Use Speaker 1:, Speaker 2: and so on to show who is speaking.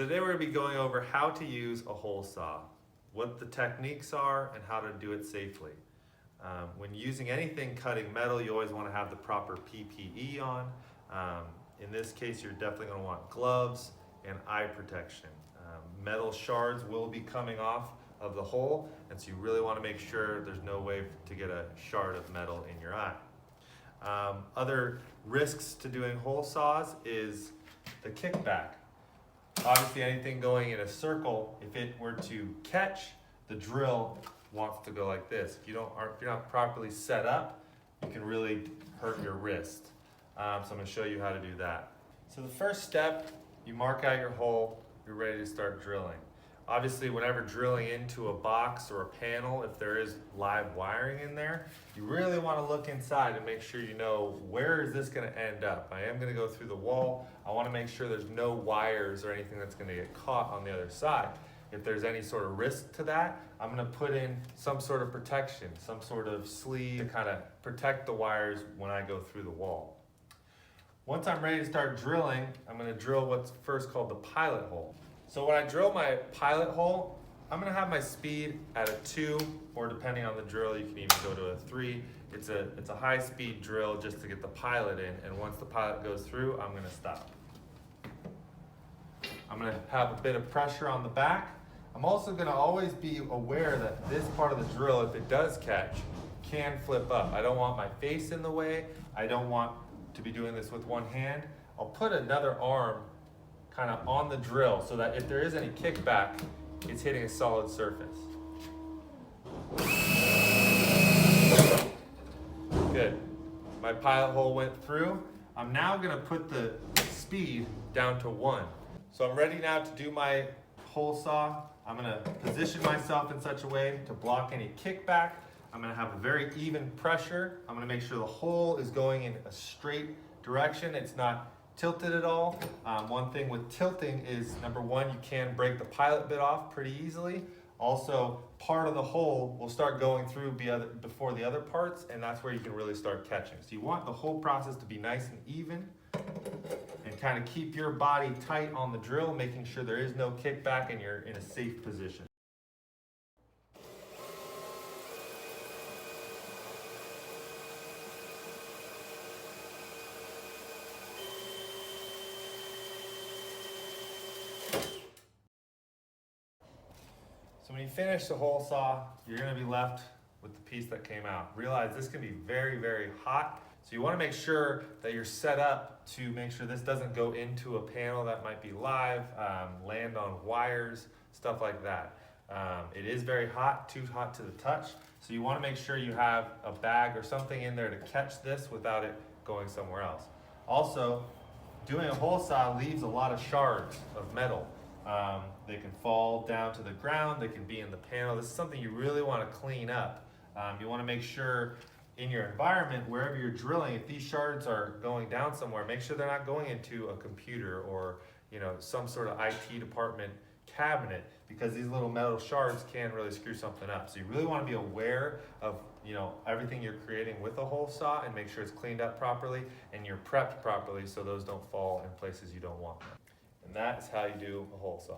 Speaker 1: today we're going to be going over how to use a hole saw, what the techniques are, and how to do it safely. When using anything cutting metal, you always want to have the proper PPE on. In this case, you're definitely going to want gloves and eye protection. Metal shards will be coming off of the hole, and so you really want to make sure there's no way to get a shard of metal in your eye. Other risks to doing hole saws is the kickback. Obviously, anything going in a circle, if it were to catch, the drill wants to go like this. If you're not properly set up, you can really hurt your wrist. So I'm going to show you how to do that. So the first step, you mark out your hole, you're ready to start drilling. Obviously, whenever drilling into a box or a panel, if there is live wiring in there, you really want to look inside and make sure you know where is this going to end up. I am going to go through the wall. I want to make sure there's no wires or anything that's going to get caught on the other side. If there's any sort of risk to that, I'm going to put in some sort of protection, some sort of sleeve to kind of protect the wires when I go through the wall. Once I'm ready to start drilling, I'm going to drill what's first called the pilot hole. So when I drill my pilot hole, I'm going to have my speed at a 2, or depending on the drill, you can even go to a 3. It's a high-speed drill just to get the pilot in, and once the pilot goes through, I'm going to stop. I'm going to have a bit of pressure on the back. I'm also going to always be aware that this part of the drill, if it does catch, can flip up. I don't want my face in the way. I don't want to be doing this with one hand. I'll put another arm kind of on the drill so that if there is any kickback, it's hitting a solid surface. Good. My pilot hole went through. I'm now going to put the speed down to 1. So I'm ready now to do my hole saw. I'm going to position myself in such a way to block any kickback. I'm going to have a very even pressure. I'm going to make sure the hole is going in a straight direction. It's not tilted at all. One thing with tilting is, number one, you can break the pilot bit off pretty easily. Also, part of the hole will start going through before the other parts, and that's where you can really start catching. So you want the whole process to be nice and even, and kind of keep your body tight on the drill, making sure there is no kickback and you're in a safe position. So when you finish the hole saw, you're going to be left with the piece that came out. Realize this can be very, very hot. So you want to make sure that you're set up to make sure this doesn't go into a panel that might be live, land on wires, stuff like that. It is very hot, too hot to the touch. So you want to make sure you have a bag or something in there to catch this without it going somewhere else. Also, doing a hole saw leaves a lot of shards of metal. They can fall down to the ground, they can be in the panel. This is something you really want to clean up. You want to make sure in your environment, wherever you're drilling, if these shards are going down somewhere, make sure they're not going into a computer or some sort of IT department cabinet, because these little metal shards can really screw something up. So you really want to be aware of everything you're creating with a hole saw, and make sure it's cleaned up properly and you're prepped properly so those don't fall in places you don't want them. And that's how you do a hole saw.